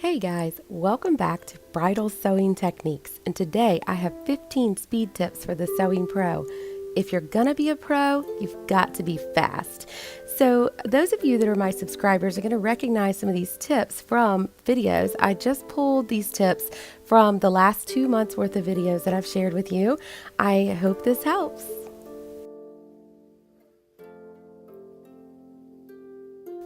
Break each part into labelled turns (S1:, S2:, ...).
S1: Hey guys, welcome back to Bridal Sewing Techniques, and today I have 15 speed tips for the sewing pro. If you're gonna be a pro, you've got to be fast. So those of you that are my subscribers are gonna recognize some of these tips from videos. I just pulled these tips from the last 2 months worth of videos that I've shared with you. I hope this helps.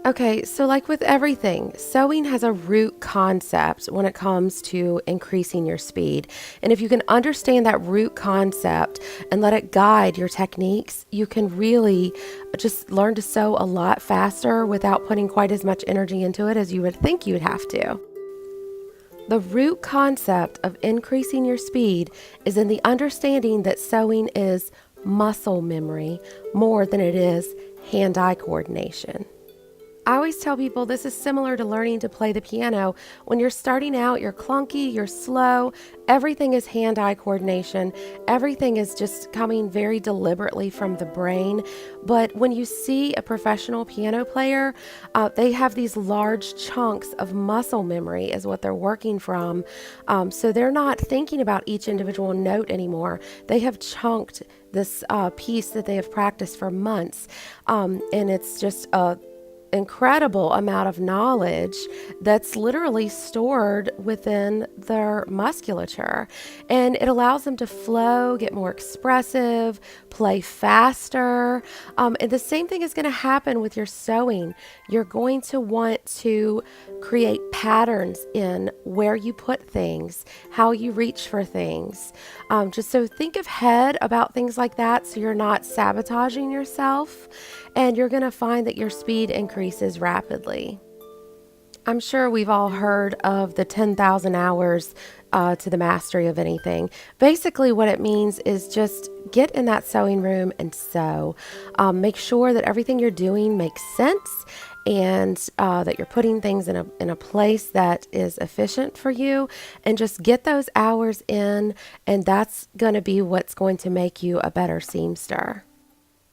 S1: Okay, so like with everything, sewing has a root concept when it comes to increasing your speed. And if you can understand that root concept and let it guide your techniques, you can really just learn to sew a lot faster without putting quite as much energy into it as you would think you'd have to. The root concept of increasing your speed is in the understanding that sewing is muscle memory more than it is hand-eye coordination. I always tell people this is similar to learning to play the piano. When you're starting out, you're clunky, you're slow, everything is hand-eye coordination. Everything is just coming very deliberately from the brain. But when you see a professional piano player, they have these large chunks of muscle memory is what they're working from. So they're not thinking about each individual note anymore. They have chunked this piece that they have practiced for months. And it's just a incredible amount of knowledge that's literally stored within their musculature, and it allows them to flow, get more expressive, play faster. And the same thing is going to happen with your sewing. You're going to want to create patterns in where you put things, how you reach for things. Just so think ahead about things like that so you're not sabotaging yourself, and you're going to find that your speed increases rapidly. I'm sure we've all heard of the 10,000 hours to the mastery of anything. Basically, what it means is just get in that sewing room and sew. Make sure that everything you're doing makes sense, and that you're putting things in a place that is efficient for you, and just get those hours in, and that's going to be what's going to make you a better seamster.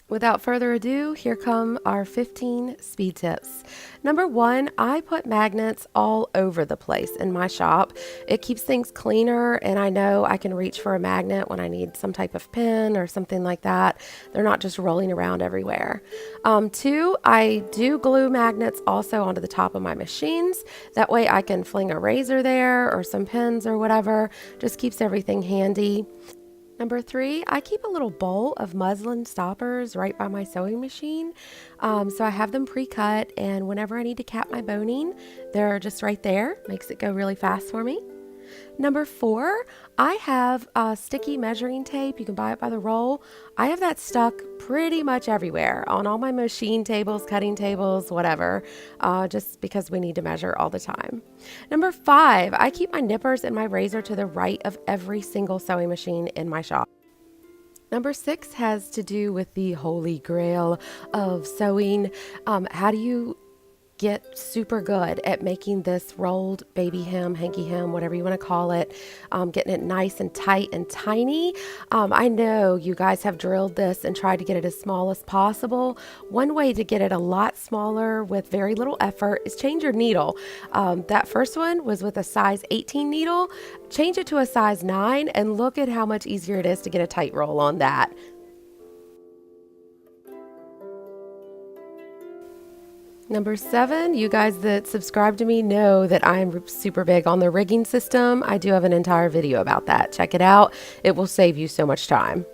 S1: Without further ado, here come our 15 speed tips. Number 1, I put magnets all over the place in my shop. It keeps things cleaner, and I know I can reach for a magnet when I need some type of pin or something like that. They're not just rolling around everywhere. 2, I do glue magnets also onto the top of my machines. That way I can fling a razor there or some pins or whatever. Just keeps everything handy. Number 3, I keep a little bowl of muslin stoppers right by my sewing machine. So I have them pre-cut, and whenever I need to cap my boning, they're just right there. Makes it go really fast for me. Number 4, I have sticky measuring tape. You can buy it by the roll. I have that stuck pretty much everywhere, on all my machine tables, cutting tables, whatever, just because we need to measure all the time. Number 5, I keep my nippers and my razor to the right of every single sewing machine in my shop. Number 6 has to do with the holy grail of sewing. How do you get super good at making this rolled baby hem, hanky hem, whatever you want to call it, getting it nice and tight and tiny? I know you guys have drilled this and tried to get it as small as possible. One way to get it a lot smaller with very little effort is change your needle. That first one was with a size 18 needle. Change it to a size 9 and look at how much easier it is to get a tight roll on that. Number 7, you guys that subscribe to me know that I'm super big on the rigging system. I do have an entire video about that. Check it out. It will save you so much time.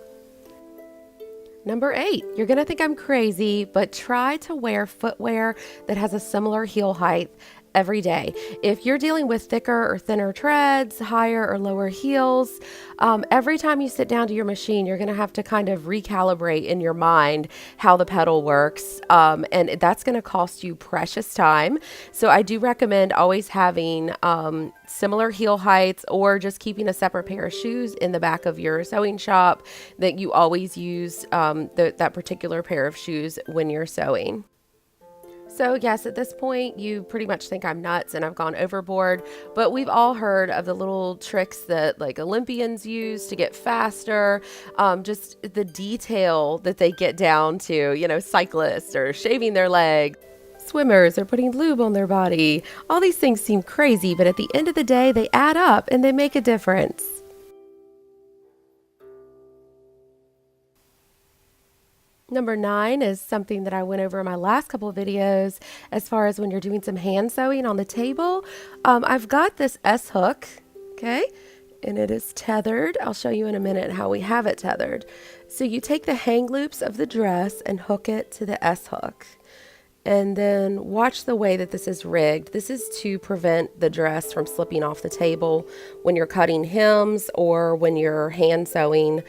S1: Number 8, you're going to think I'm crazy, but try to wear footwear that has a similar heel height every day. If you're dealing with thicker or thinner treads, higher or lower heels, every time you sit down to your machine, you're going to have to kind of recalibrate in your mind how the pedal works, and that's going to cost you precious time. So I do recommend always having similar heel heights, or just keeping a separate pair of shoes in the back of your sewing shop that you always use that particular pair of shoes when you're sewing. So yes, at this point, you pretty much think I'm nuts and I've gone overboard, but we've all heard of the little tricks that like Olympians use to get faster, just the detail that they get down to, you know, cyclists or shaving their legs. swimmers or putting lube on their body. All these things seem crazy, but at the end of the day, they add up and they make a difference. Number 9 is something that I went over in my last couple of videos as far as when you're doing some hand sewing on the table. I've got this S hook, okay, and it is tethered. I'll show you in a minute how we have it tethered. So you take the hang loops of the dress and hook it to the S hook. And then watch the way that this is rigged. This is to prevent the dress from slipping off the table when you're cutting hems or when you're hand sewing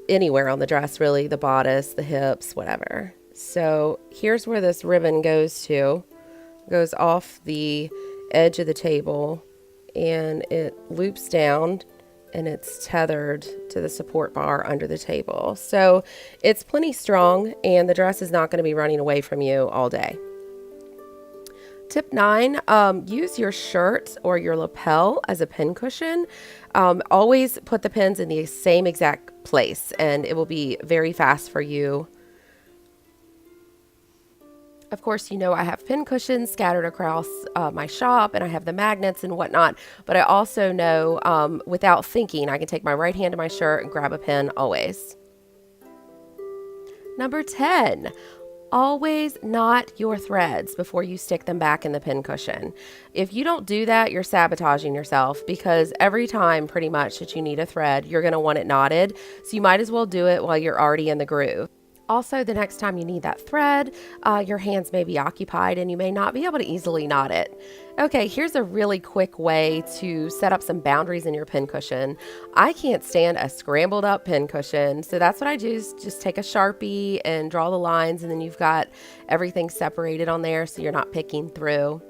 S1: anywhere on the dress, really, the bodice, the hips, whatever. So here's where this ribbon goes to. It goes off the edge of the table and it loops down and it's tethered to the support bar under the table. So it's plenty strong and the dress is not going to be running away from you all day. Tip 9, use your shirt or your lapel as a pin cushion. Always put the pins in the same exact place and it will be very fast for you. Of course, you know I have pin cushions scattered across my shop and I have the magnets and whatnot, but I also know without thinking I can take my right hand to my shirt and grab a pin always. Number 10. Always knot your threads before you stick them back in the pin cushion. If you don't do that, you're sabotaging yourself because every time pretty much that you need a thread, you're going to want it knotted. So you might as well do it while you're already in the groove. Also, the next time you need that thread, your hands may be occupied and you may not be able to easily knot it. Okay, here's a really quick way to set up some boundaries in your pin cushion. I can't stand a scrambled up pin cushion, so that's what I do is just take a Sharpie and draw the lines and then you've got everything separated on there so you're not picking through.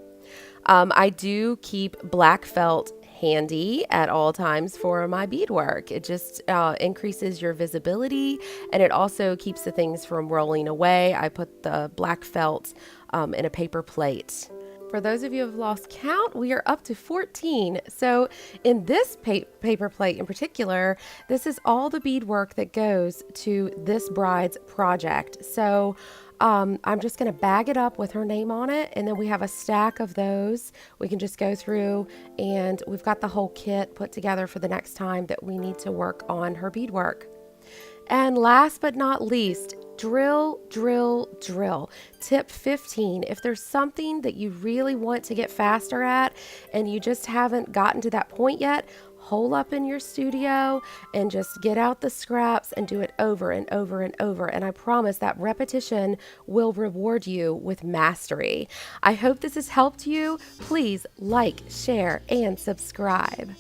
S1: I do keep black felt handy at all times for my beadwork. It just increases your visibility and it also keeps the things from rolling away. I put the black felt in a paper plate. For those of you who have lost count, we are up to 14. So in this paper plate in particular, this is all the beadwork that goes to this bride's project. So I'm just going to bag it up with her name on it, and then we have a stack of those. We can just go through and we've got the whole kit put together for the next time that we need to work on her beadwork. And last but not least, drill, drill, drill. Tip 15, if there's something that you really want to get faster at and you just haven't gotten to that point yet, hole up in your studio and just get out the scraps and do it over and over and over. And I promise that repetition will reward you with mastery. I hope this has helped you. Please like, share, and subscribe.